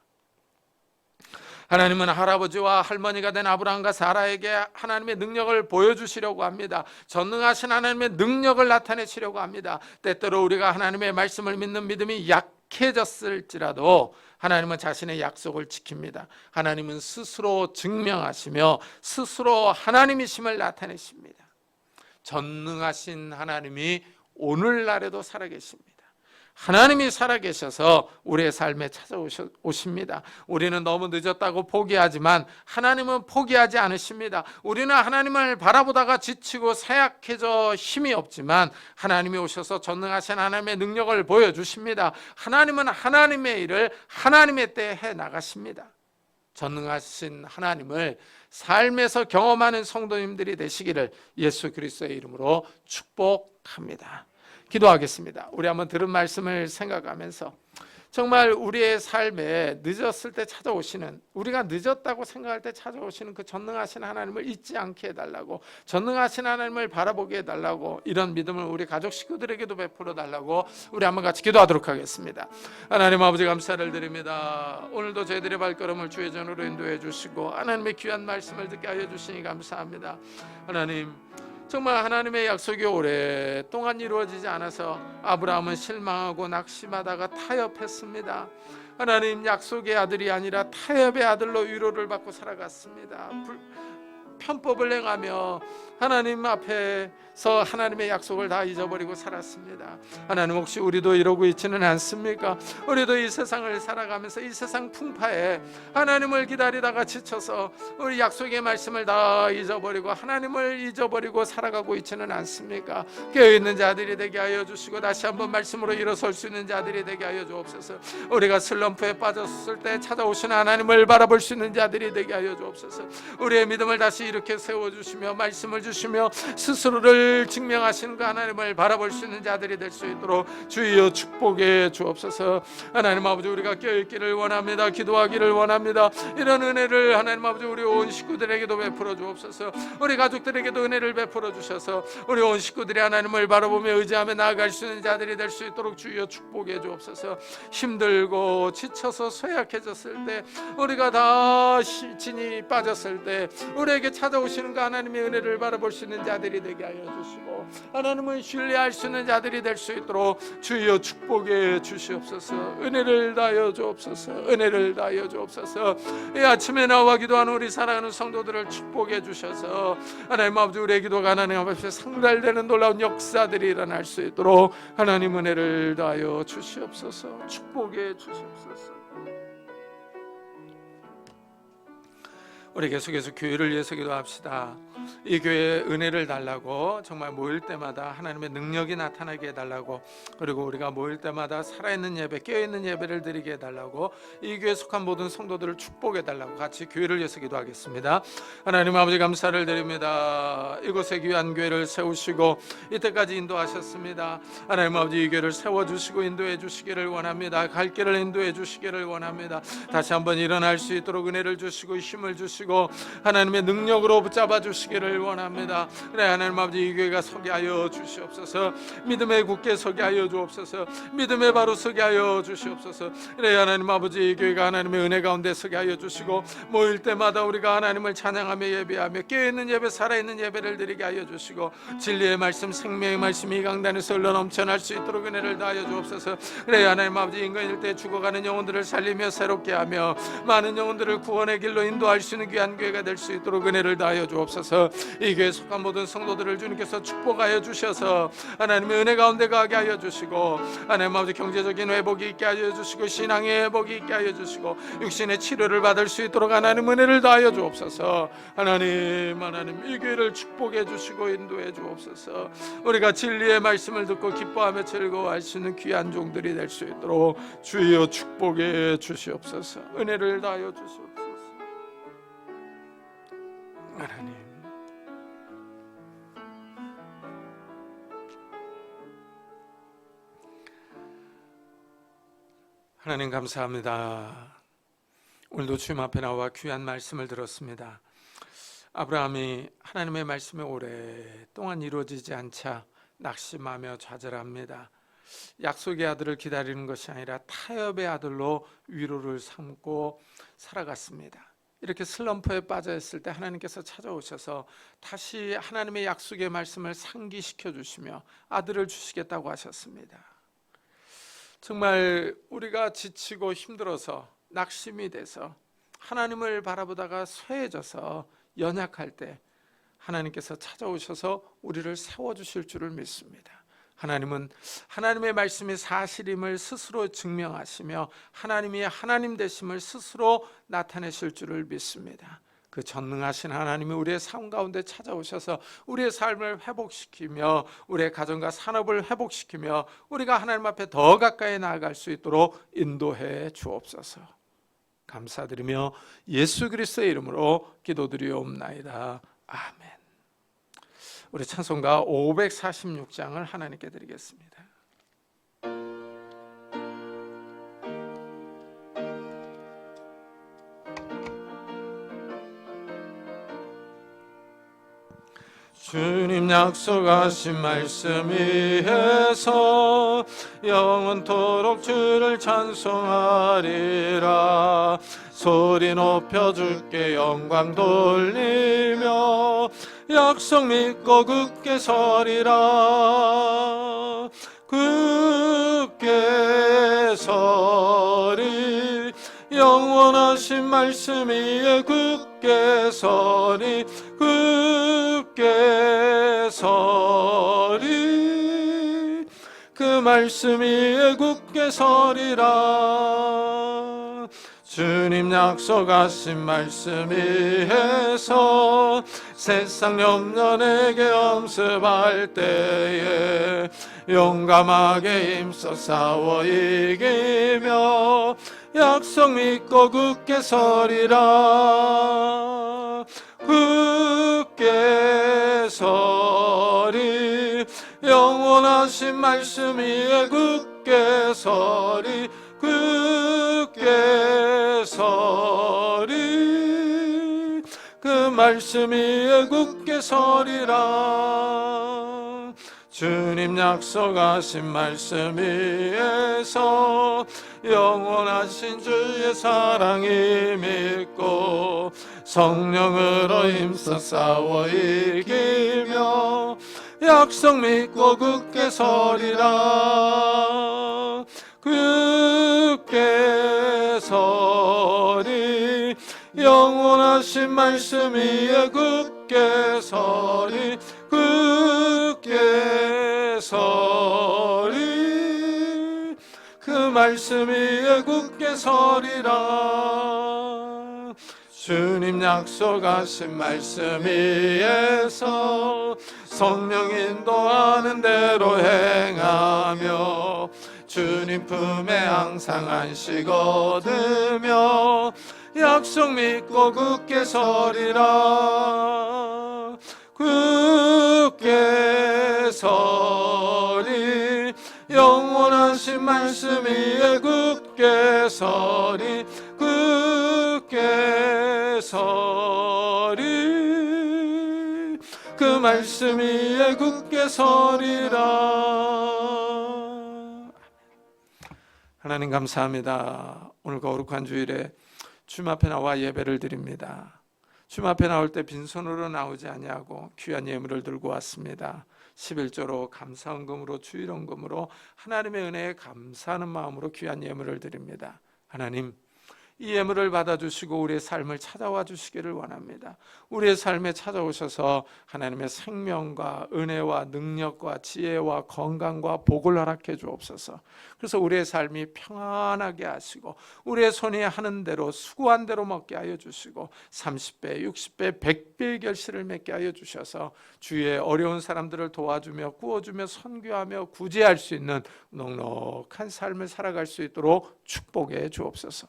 하나님은 할아버지와 할머니가 된 아브라함과 사라에게 하나님의 능력을 보여주시려고 합니다. 전능하신 하나님의 능력을 나타내시려고 합니다. 때때로 우리가 하나님의 말씀을 믿는 믿음이 약해졌을지라도 하나님은 자신의 약속을 지킵니다. 하나님은 스스로 증명하시며 스스로 하나님이심을 나타내십니다. 전능하신 하나님이 오늘날에도 살아계십니다. 하나님이 살아계셔서 우리의 삶에 찾아오십니다. 우리는 너무 늦었다고 포기하지만 하나님은 포기하지 않으십니다. 우리는 하나님을 바라보다가 지치고 쇠약해져 힘이 없지만 하나님이 오셔서 전능하신 하나님의 능력을 보여주십니다. 하나님은 하나님의 일을 하나님의 때에 해나가십니다. 전능하신 하나님을 삶에서 경험하는 성도님들이 되시기를 예수 그리스도의 이름으로 축복합니다. 기도하겠습니다. 우리 한번 들은 말씀을 생각하면서 정말 우리의 삶에 늦었을 때 찾아오시는, 우리가 늦었다고 생각할 때 찾아오시는 그 전능하신 하나님을 잊지 않게 해달라고, 전능하신 하나님을 바라보게 해달라고, 이런 믿음을 우리 가족 식구들에게도 베풀어 달라고 우리 한번 같이 기도하도록 하겠습니다. 하나님 아버지, 감사를 드립니다. 오늘도 저희들의 발걸음을 주의 전으로 인도해 주시고 하나님의 귀한 말씀을 듣게 하여 주시니 감사합니다. 하나님, 정말 하나님의 약속이 오랫동안 이루어지지 않아서 아브라함은 실망하고 낙심하다가 타협했습니다. 하나님, 약속의 아들이 아니라 타협의 아들로 위로를 받고 살아갔습니다. 편법을 행하며 하나님 앞에서 하나님의 약속을 다 잊어버리고 살았습니다. 하나님, 혹시 우리도 이러고 있지는 않습니까? 우리도 이 세상을 살아가면서 이 세상 풍파에 하나님을 기다리다가 지쳐서 우리 약속의 말씀을 다 잊어버리고 하나님을 잊어버리고 살아가고 있지는 않습니까? 깨어있는 자들이 되게 하여 주시고 다시 한번 말씀으로 일어설 수 있는 자들이 되게 하여 주옵소서. 우리가 슬럼프에 빠졌을 때 찾아오시는 하나님을 바라볼 수 있는 자들이 되게 하여 주옵소서. 우리의 믿음을 다시 이렇게 세워주시며 말씀을 주시며 스스로를 증명하시는 그 하나님을 바라볼 수 있는 자들이 될 수 있도록 주여 축복해 주옵소서. 하나님 아버지, 우리가 깨어있기를 원합니다. 기도하기를 원합니다. 이런 은혜를 하나님 아버지, 우리 온 식구들에게도 베풀어 주옵소서. 우리 가족들에게도 은혜를 베풀어 주셔서 우리 온 식구들이 하나님을 바라보며 의지하며 나아갈 수 있는 자들이 될 수 있도록 주여 축복해 주옵소서. 힘들고 지쳐서 쇠약해졌을 때, 우리가 다 진이 빠졌을 때 우리에게 찾아오시는 그 하나님의 은혜를 바라볼 수 있는 자들이 되게 하여 주시고 하나님을 신뢰할 수 있는 자들이 될 수 있도록 주여 축복해 주시옵소서. 은혜를 다하여 주옵소서. 은혜를 다하여 주옵소서. 이 아침에 나와 기도하는 우리 사랑하는 성도들을 축복해 주셔서 하나님 아버지, 우리의 기도가 하나님 앞에 상달되는 놀라운 역사들이 일어날 수 있도록 하나님 은혜를 다하여 주시옵소서. 축복해 주시옵소서. 우리 계속해서 교회를 위해서 기도합시다. 이 교회에 은혜를 달라고, 정말 모일 때마다 하나님의 능력이 나타나게 해달라고, 그리고 우리가 모일 때마다 살아있는 예배, 깨어있는 예배를 드리게 해달라고, 이 교회에 속한 모든 성도들을 축복해달라고 같이 교회를 위해서 기도하겠습니다. 하나님 아버지, 감사를 드립니다. 이곳에 귀한 교회를 세우시고 이때까지 인도하셨습니다. 하나님 아버지, 이 교회를 세워주시고 인도해 주시기를 원합니다. 갈 길을 인도해 주시기를 원합니다. 다시 한번 일어날 수 있도록 은혜를 주시고 힘을 주시고 하나님의 능력으로 붙잡아 주시기를 원합니다. 그래, 하나님 아버지, 이 교회가 서게 하여 주시옵소서. 믿음에 굳게 서게 하여 주옵소서. 믿음에 바로 서게 하여 주시옵소서. 그래, 하나님 아버지, 이 교회가 하나님의 은혜 가운데 서게 하여 주시고 모일 때마다 우리가 하나님을 찬양하며 예배하며 깨어있는 예배, 살아있는 예배를 드리게 하여 주시고 진리의 말씀, 생명의 말씀이 이 강단에서 흘러 넘쳐날 수 있도록 은혜를 다하여 주옵소서. 그래, 하나님 아버지, 인간일 때 죽어가는 영혼들을 살리며 새롭게 하며 많은 영혼들을 구원의 길로 인도할 수 있는 귀한 교회가 될 수 있도록 은혜를 다하여 주옵소서. 이 교회에 속한 모든 성도들을 주님께서 축복하여 주셔서 하나님의 은혜 가운데 가게 하여 주시고 하나님 아버지, 경제적인 회복이 있게 하여 주시고 신앙의 회복이 있게 하여 주시고 육신의 치료를 받을 수 있도록 하나님 은혜를 다하여 주옵소서. 하나님, 이 교회를 축복해 주시고 인도해 주옵소서. 우리가 진리의 말씀을 듣고 기뻐하며 즐거워할 수 있는 귀한 종들이 될 수 있도록 주여 축복해 주시옵소서. 은혜를 다하여 주시옵소서. 하나님 감사합니다. 오늘도 주님 앞에 나와 귀한 말씀을 들었습니다. 아브라함이 하나님의 말씀이 오랫동안 이루어지지 않자 낙심하며 좌절합니다. 약속의 아들을 기다리는 것이 아니라 타협의 아들로 위로를 삼고 살아갔습니다. 이렇게 슬럼프에 빠져 있을 때 하나님께서 찾아오셔서 다시 하나님의 약속의 말씀을 상기시켜 주시며 아들을 주시겠다고 하셨습니다. 정말 우리가 지치고 힘들어서 낙심이 돼서 하나님을 바라보다가 쇠해져서 연약할 때 하나님께서 찾아오셔서 우리를 세워주실 줄을 믿습니다. 하나님은 하나님의 말씀이 사실임을 스스로 증명하시며 하나님이 하나님 되심을 스스로 나타내실 줄을 믿습니다. 그 전능하신 하나님이 우리의 삶 가운데 찾아오셔서 우리의 삶을 회복시키며 우리의 가정과 산업을 회복시키며 우리가 하나님 앞에 더 가까이 나아갈 수 있도록 인도해 주옵소서. 감사드리며 예수 그리스도의 이름으로 기도드리옵나이다. 아멘. 우리 찬송가 546장을 하나님께 드리겠습니다. 주님 약속하신 말씀 위에서 영원토록 주를 찬송하리라. 소리 높여 주께 영광 돌리며 약속 믿고 굳게 서리라. 굳게 서리 영원하신 말씀 위에 굳게 서리 굳게 서리 그 말씀 위에 굳게 서리라. 주님 약속하신 말씀 위에서 세상 염려 내게 엄습할 때에 용감하게 힘써 싸워 이기며 약속 믿고 굳게 서리라. 굳게 서리 영원하신 말씀 위에 굳게 서리 굳게 서리 그 말씀 위에 굳게 서리라. 주님 약속하신 말씀 위에서 영원하신 주의 사랑이 믿고 성령으로 힘써 싸워 이기며 약속 믿고 굳게 서리라. 굳게 서리 영원하신 말씀 위에 굳게 서리 굳게 서리 그 말씀 위에 굳게 서리라. 주님 약속하신 말씀 위에서 성령 인도하는 대로 행하며 주님 품에 항상 안식 얻으며 약속 믿고 굳게 서리라. 굳게 서리 영원하신 말씀 위에 굳게 서리 굳게 서리 그 말씀 위에 굳게 서리라. 하나님 감사합니다. 오늘 거룩한 주일에 주님 앞에 나와 예배를 드립니다. 주님 앞에 나올 때 빈손으로 나오지 아니하고 귀한 예물을 들고 왔습니다. 11조로 감사헌금으로 주일헌금으로 하나님의 은혜에 감사하는 마음으로 귀한 예물을 드립니다. 하나님, 이 예물을 받아주시고 우리의 삶을 찾아와 주시기를 원합니다. 우리의 삶에 찾아오셔서 하나님의 생명과 은혜와 능력과 지혜와 건강과 복을 허락해 주옵소서. 그래서 우리의 삶이 평안하게 하시고 우리의 손이 하는 대로 수고한 대로 먹게 하여 주시고 30배, 60배, 100배의 결실을 맺게 하여 주셔서 주위의 어려운 사람들을 도와주며 구워주며 선교하며 구제할 수 있는 넉넉한 삶을 살아갈 수 있도록 축복해 주옵소서.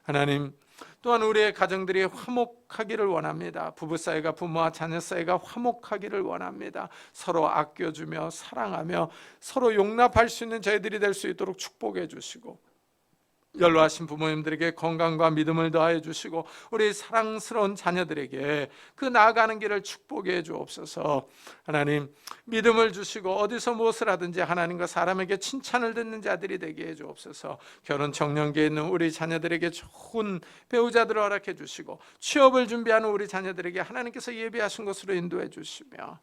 하나님, 또한 우리의 가정들이 화목하기를 원합니다. 부부 사이가 부모와 자녀 사이가 화목하기를 원합니다. 서로 아껴주며 사랑하며 서로 용납할 수 있는 저희들이 될 수 있도록 축복해 주시고 연로하신 부모님들에게 건강과 믿음을 더하여 주시고 우리 사랑스러운 자녀들에게 그 나아가는 길을 축복해 주옵소서. 하나님, 믿음을 주시고 어디서 무엇을 하든지 하나님과 사람에게 칭찬을 듣는 자들이 되게 해 주옵소서. 결혼 청년기에 있는 우리 자녀들에게 좋은 배우자들을 허락해 주시고 취업을 준비하는 우리 자녀들에게 하나님께서 예비하신 것으로 인도해 주시며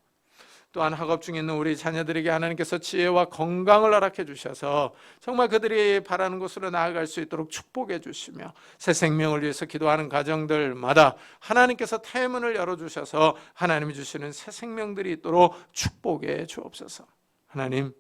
또한 학업 중에 있는 우리 자녀들에게 하나님께서 지혜와 건강을 허락해 주셔서 정말 그들이 바라는 곳으로 나아갈 수 있도록 축복해 주시며 새 생명을 위해서 기도하는 가정들마다 하나님께서 태문을 열어주셔서 하나님이 주시는 새 생명들이 있도록 축복해 주옵소서. 하나님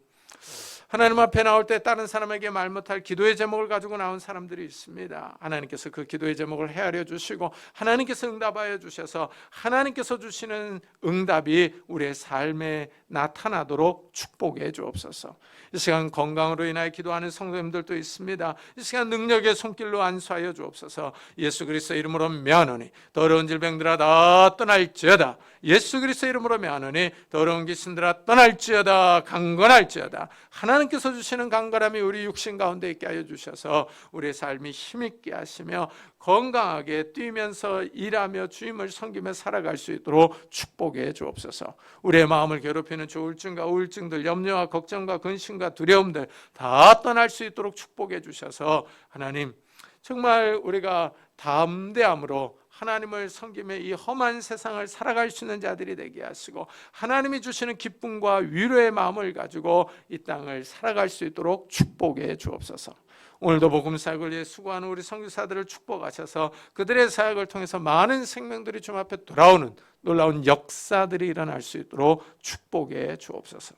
앞에 나올 때 다른 사람에게 말 못할 기도의 제목을 가지고 나온 사람들이 있습니다. 하나님께서 그 기도의 제목을 헤아려 주시고 하나님께서 응답하여 주셔서 하나님께서 주시는 응답이 우리의 삶에 나타나도록 축복해 주옵소서. 이 시간 건강으로 인하여 기도하는 성도님들도 있습니다. 이 시간 능력의 손길로 안수하여 주옵소서. 예수 그리스도 이름으로 면하니 더러운 질병들아 다 떠날지어다. 예수 그리스도의 이름으로 명하노니 더러운 귀신들아 떠날지어다. 강건할지어다. 하나님께서 주시는 강건함이 우리 육신 가운데 있게 하여 주셔서 우리의 삶이 힘있게 하시며 건강하게 뛰면서 일하며 주님을 섬기며 살아갈 수 있도록 축복해 주옵소서. 우리의 마음을 괴롭히는 조울증과 우울증들, 염려와 걱정과 근심과 두려움들 다 떠날 수 있도록 축복해 주셔서 하나님, 정말 우리가 담대함으로 하나님을 섬기며 이 험한 세상을 살아갈 수 있는 자들이 되게 하시고, 하나님이 주시는 기쁨과 위로의 마음을 가지고 이 땅을 살아갈 수 있도록 축복해 주옵소서. 오늘도 복음 사역을 위해 수고하는 우리 선교사들을 축복하셔서 그들의 사역을 통해서 많은 생명들이 주님 앞에 돌아오는 놀라운 역사들이 일어날 수 있도록 축복해 주옵소서.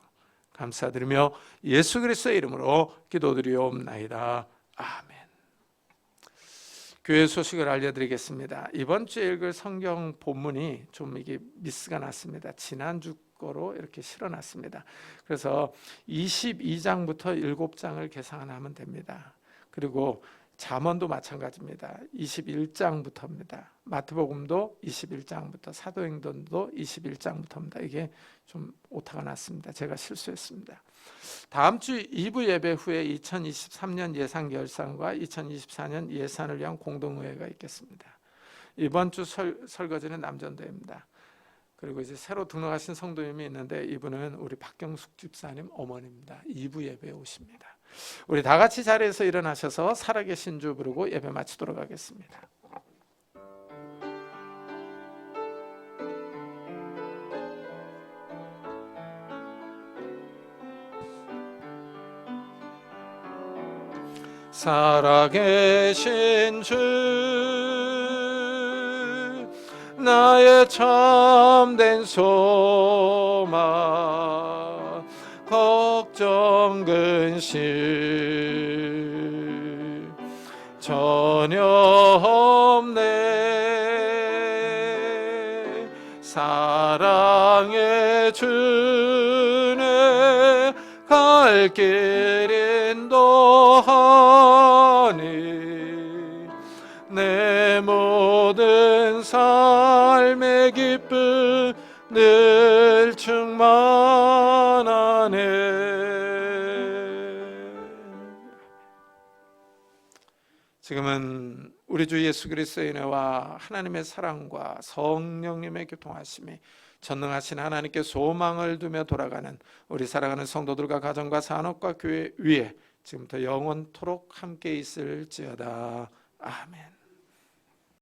감사드리며 예수 그리스도의 이름으로 기도드리옵나이다. 아멘. 교회 소식을 알려드리겠습니다. 이번 주에 읽을 성경 본문이 좀 이게 미스가 났습니다. 지난주 거로 이렇게 실어놨습니다. 그래서 22장부터 7장을 계산하면 됩니다. 그리고 잠언도 마찬가지입니다. 21장부터입니다. 마태복음도 21장부터, 사도행전도 21장부터입니다. 이게 좀 오타가 났습니다. 제가 실수했습니다. 다음 주 2부 예배 후에 2023년 예산 결산과 2024년 예산을 위한 공동의회가 있겠습니다. 이번 주 설거지는 남전도입니다. 그리고 이제 새로 등록하신 성도님이 있는데 이분은 우리 박경숙 집사님 어머니입니다. 2부 예배에 오십니다. 우리 다 같이 자리에서 일어나셔서 살아계신 주 부르고 예배 마치도록 하겠습니다. 살아계신 주 나의 참된 소망 걱정 근심 전혀 없네. 사랑의 주네 갈 길 인도하니 내 모든 삶의 기쁨 늘 충만하네. 지금은 우리 주 예수 그리스도의 은혜와 하나님의 사랑과 성령님의 교통하심이 전능하신 하나님께 소망을 두며 돌아가는 우리 사랑하는 성도들과 가정과 산업과 교회 위에 지금부터 영원토록 함께 있을지어다. 아멘.